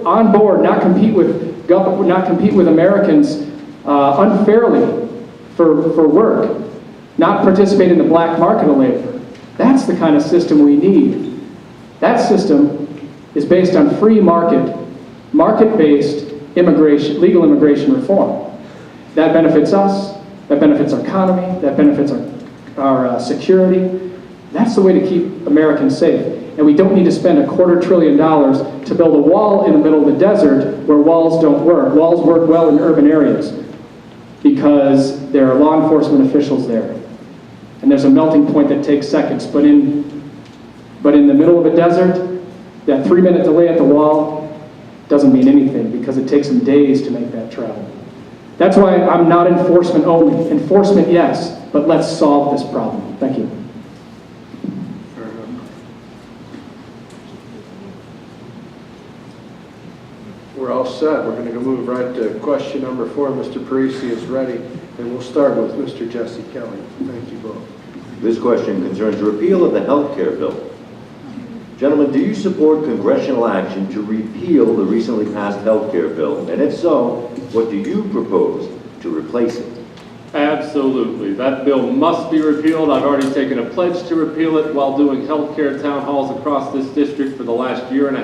on board, not compete with Americans unfairly for work, not participate in the black market of labor. That's the kind of system we need. That system is based on free market-based immigration, legal immigration reform. That benefits us, that benefits our economy, that benefits our security. That's the way to keep Americans safe. And we don't need to spend $250 billion to build a wall in the middle of the desert where walls don't work. Walls work well in urban areas because there are law enforcement officials there. And there's a melting point that takes seconds. But in the middle of a desert, that 3-minute delay at the wall doesn't mean anything because it takes them days to make that travel. That's why I'm not enforcement only. Enforcement, yes, but let's solve this problem. Thank you. We're all set. We're going to move right to question number 4. Mr. Parisi is ready, and we'll start with Mr. Jesse Kelly. Thank you both. This question concerns repeal of the health care bill. Gentlemen, do you support congressional action to repeal the recently passed health care bill? And if so, what do you propose to replace it? Absolutely. That bill must be repealed. I've already taken a pledge to repeal it while doing healthcare town halls across this district for the last 1.5 years.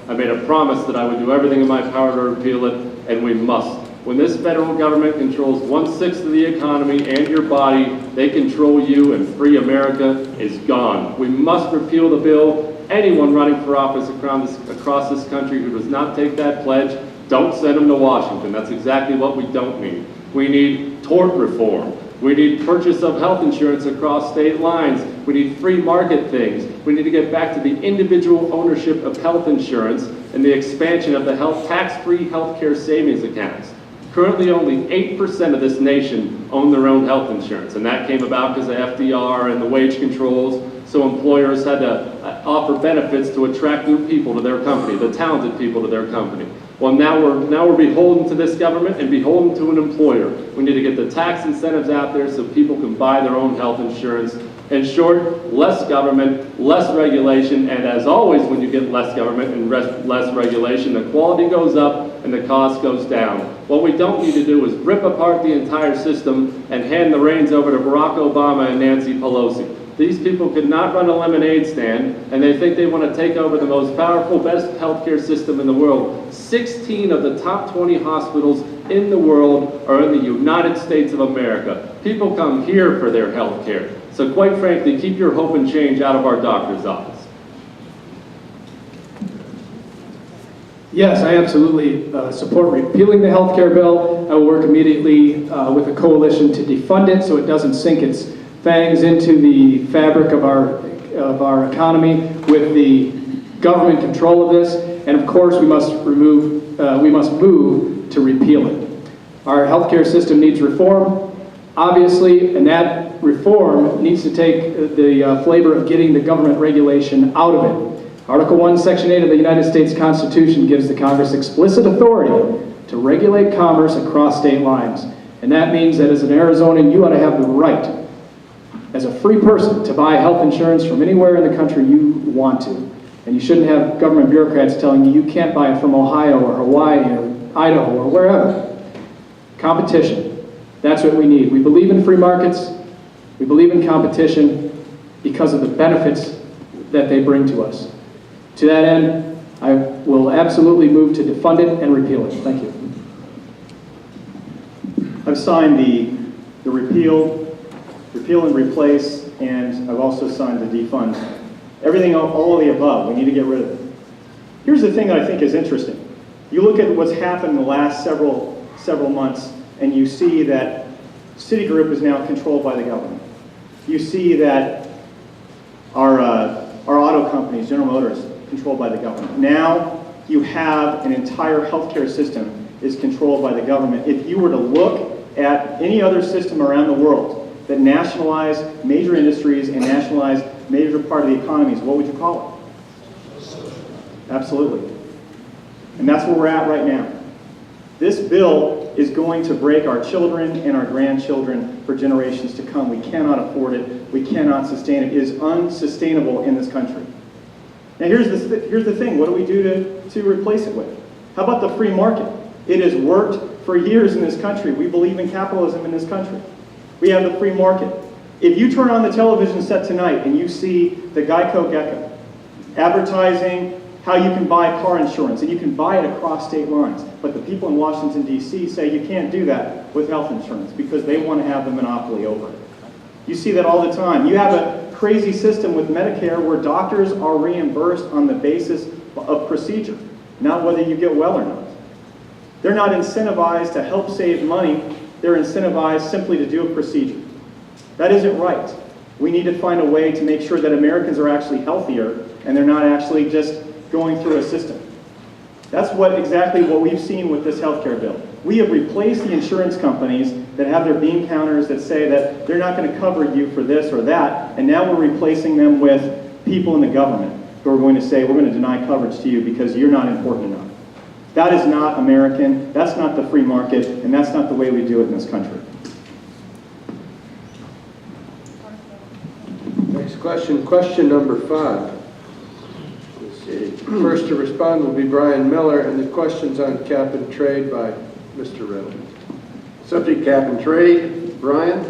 I made a promise that I would do everything in my power to repeal it, and we must. When this federal government controls 1/6 of the economy and your body, they control you, and free America is gone. We must repeal the bill. Anyone running for office across this country who does not take that pledge, don't send them to Washington. That's exactly what we don't need. We need tort reform. We need purchase of health insurance across state lines. We need free market things. We need to get back to the individual ownership of health insurance and the expansion of the tax-free healthcare savings accounts. Currently, only 8% of this nation own their own health insurance, and that came about because of FDR and the wage controls, so employers had to offer benefits to attract new people to their company, the talented people to their company. Well, now we're beholden to this government and beholden to an employer. We need to get the tax incentives out there so people can buy their own health insurance. In short, less government, less regulation, and as always when you get less government and less regulation, the quality goes up and the cost goes down. What we don't need to do is rip apart the entire system and hand the reins over to Barack Obama and Nancy Pelosi. These people could not run a lemonade stand, and they think they want to take over the most powerful, best healthcare system in the world. 16 of the top 20 hospitals in the world are in the United States of America. People come here for their health care. So quite frankly, keep your hope and change out of our doctor's office. Yes, I absolutely support repealing the health care bill. I will work immediately with a coalition to defund it so it doesn't sink its fangs into the fabric of our economy with the government control of this. And of course, we must move to repeal it. Our healthcare system needs reform, obviously, and that reform needs to take the flavor of getting the government regulation out of it. Article 1, Section 8 of the United States Constitution gives the Congress explicit authority to regulate commerce across state lines. And that means that as an Arizonan, you ought to have the right, as a free person, to buy health insurance from anywhere in the country you want to. And you shouldn't have government bureaucrats telling you you can't buy it from Ohio or Hawaii or Idaho or wherever. Competition. That's what we need. We believe in free markets. We believe in competition because of the benefits that they bring to us. To that end, I will absolutely move to defund it and repeal it. Thank you. I've signed the repeal and replace, and I've also signed the defund. Everything, all of the above, we need to get rid of it. Here's the thing that I think is interesting. You look at what's happened in the last several months, and you see that Citigroup is now controlled by the government. You see that our auto companies, General Motors, controlled by the government. Now you have an entire healthcare system is controlled by the government. If you were to look at any other system around the world that nationalized major industries and nationalized major part of the economies, what would you call it? Absolutely. And that's where we're at right now. This bill is going to break our children and our grandchildren for generations to come. We cannot afford it. We cannot sustain it. It is unsustainable in this country. Now here's the thing. What do we do to replace it with? How about the free market? It has worked for years in this country. We believe in capitalism in this country. We have the free market. If you turn on the television set tonight and you see the Geico Gecko advertising how you can buy car insurance, and you can buy it across state lines, but the people in Washington, D.C. say you can't do that with health insurance because they want to have the monopoly over it. You see that all the time. You have a crazy system with Medicare where doctors are reimbursed on the basis of procedure, not whether you get well or not. They're not incentivized to help save money. They're incentivized simply to do a procedure. That isn't right. We need to find a way to make sure that Americans are actually healthier and they're not actually just going through a system. That's exactly what we've seen with this healthcare bill. We have replaced the insurance companies that have their bean counters that say that they're not going to cover you for this or that, and now we're replacing them with people in the government who are going to say, we're going to deny coverage to you because you're not important enough. That is not American, that's not the free market, and that's not the way we do it in this country. Next question, question number 5. Let's see. First to respond will be Brian Miller, and the question's on cap and trade by Mr. Riddle. Subject cap and trade. Brian,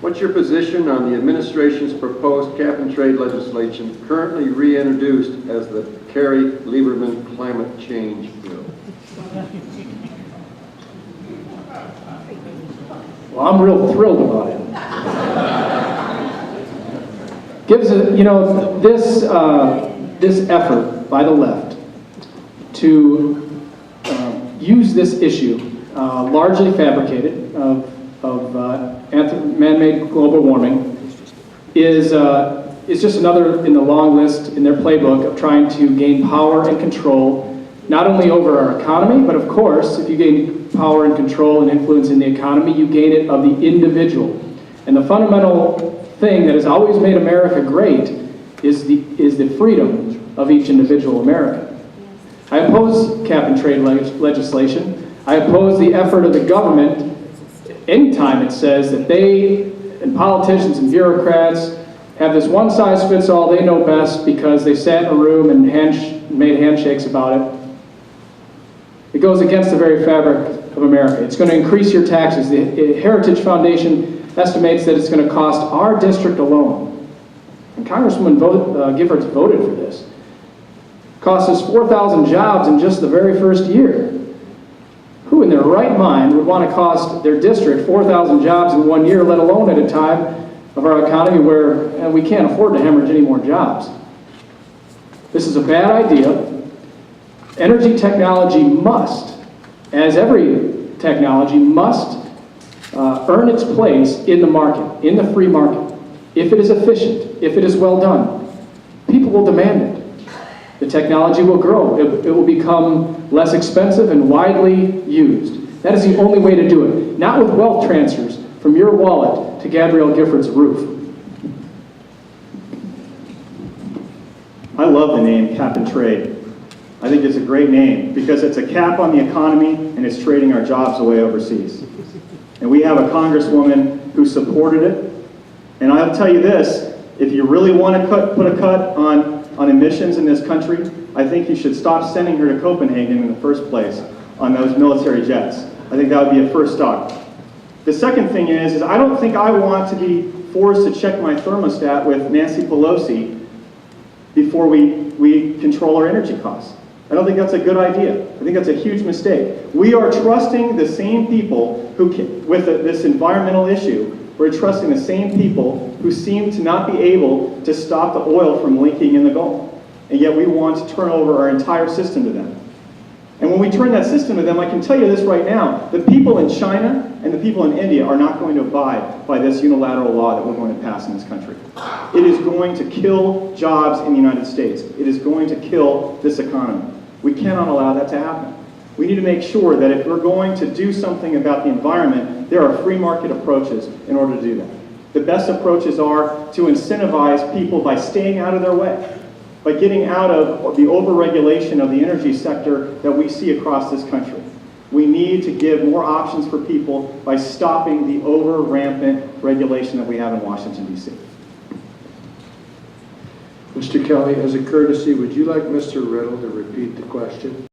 what's your position on the administration's proposed cap and trade legislation currently reintroduced as the Kerry-Lieberman climate change bill? Well, I'm real thrilled about it. Gives a, you know, this effort by the left to use this issue, largely fabricated, of man-made global warming, is just another in the long list in their playbook of trying to gain power and control, not only over our economy, but of course, if you gain power and control and influence in the economy, you gain it of the individual. And the fundamental thing that has always made America great is the freedom of each individual American. I oppose cap and trade legislation. I oppose the effort of the government anytime it says that they, and politicians and bureaucrats, have this one-size-fits-all, they know best because they sat in a room and made handshakes about it. It goes against the very fabric of America. It's going to increase your taxes. The Heritage Foundation estimates that it's going to cost our district alone, and Congresswoman Giffords voted for this, cost us 4,000 jobs in just the very first year. Who in their right mind would want to cost their district 4,000 jobs in 1 year, let alone at a time of our economy where we can't afford to hemorrhage any more jobs? This is a bad idea. Energy technology must, as every technology, must earn its place in the market, in the free market. If it is efficient, if it is well done, people will demand it. The technology will grow. It will become less expensive and widely used. That is the only way to do it. Not with wealth transfers from your wallet to Gabrielle Gifford's roof. I love the name cap and trade. I think it's a great name because it's a cap on the economy and it's trading our jobs away overseas. And we have a congresswoman who supported it. And I'll tell you this, if you really want to put a cut on emissions in this country, I think you should stop sending her to Copenhagen in the first place on those military jets. I think that would be a first stop. The second thing is I don't think I want to be forced to check my thermostat with Nancy Pelosi before we control our energy costs. I don't think that's a good idea. I think that's a huge mistake. We are trusting the same people who, with this environmental issue, we're trusting the same people who seem to not be able to stop the oil from leaking in the Gulf. And yet we want to turn over our entire system to them. And when we turn that system to them, I can tell you this right now, the people in China and the people in India are not going to abide by this unilateral law that we're going to pass in this country. It is going to kill jobs in the United States. It is going to kill this economy. We cannot allow that to happen. We need to make sure that if we're going to do something about the environment, there are free market approaches in order to do that. The best approaches are to incentivize people by staying out of their way, by getting out of the overregulation of the energy sector that we see across this country. We need to give more options for people by stopping the over-rampant regulation that we have in Washington, D.C. Mr. Kelly, as a courtesy, would you like Mr. Riddle to repeat the question?